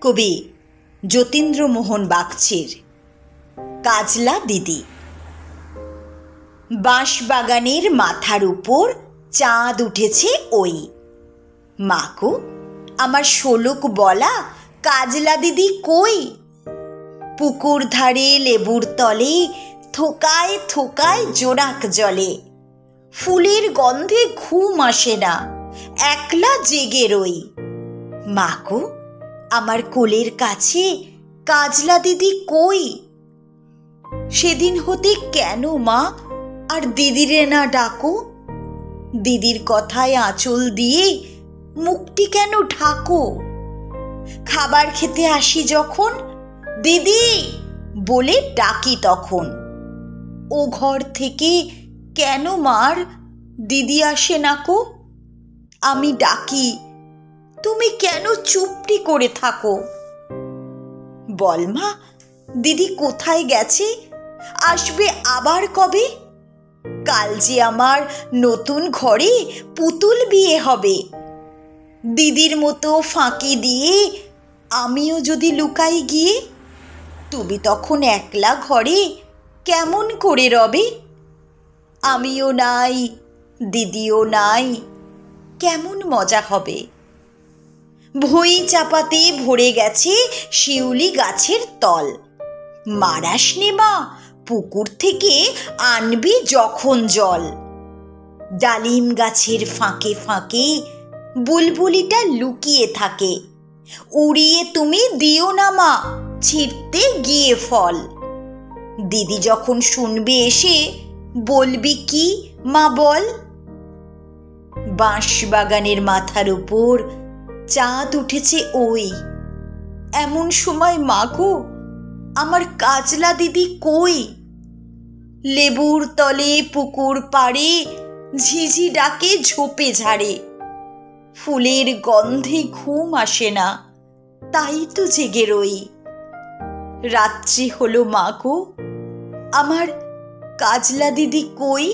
কবি যতীন্দ্রমোহন বাগচির কাজলা দিদি। বাঁশবাগানের মাথার উপর চাঁদ উঠেছে ওই, মাকো আমার শোলক বলা কাজলা দিদি কই? পুকুর ধারে লেবুর তলে থোকায় থোকায় জোনাক জলে, ফুলের গন্ধে ঘুম আসে না, একলা জেগে রই। মাকো আমার কোলের কাছে কাজলা দিদি কই? সেদিন হতে কেন মা আর দিদিরে না ডাকো? দিদির কথায় আঁচল দিয়ে মুখটি কেন ঢাকো? খাবার খেতে আসি যখন দিদি বলে ডাকি তখন, ও ঘর থেকে কেন মার দিদি আসে না কো? আমি ডাকি তুমি কেন চুপটি করে থাকো? বল মা দিদি কোথায় গেছে, আসবে আবার কবে? কাল যে আমার নতুন ঘরে পুতুল বিয়ে হবে, দিদির মতো ফাঁকি দিয়ে আমিও যদি লুকাই গিয়ে, তুমি তখন একলা ঘরে কেমন করে রবে? আমিও নাই দিদিও নাই, কেমন মজা হবে। ভুঁই চাপাতে ভরে গেছে শিউলি গাছের তল, মারাস নে মা পুকুর থেকে আনবি যখন জল। ডালিম গাছের ফাঁকে ফাঁকে বুলবুলিটা লুকিয়ে থাকে, উড়িয়ে তুমি দিও না মা ছিঁড়তে গিয়ে ফল। দিদি যখন শুনবে এসে বলবি কি মা বল? বাঁশবাগানের মাথার উপর চাঁদ উঠেছে ওই, এমন সময় মাগো আমার কাজলা দিদি কই? লেবুর তলে পুকুর পাড়ে ঝিঝি ডাকে ঝোপে ঝাড়ে, ফুলের গন্ধে ঘুম আসে না, তাই তো জেগে রই। রাত্রি হলো মাগো আমার কাজলা দিদি কই?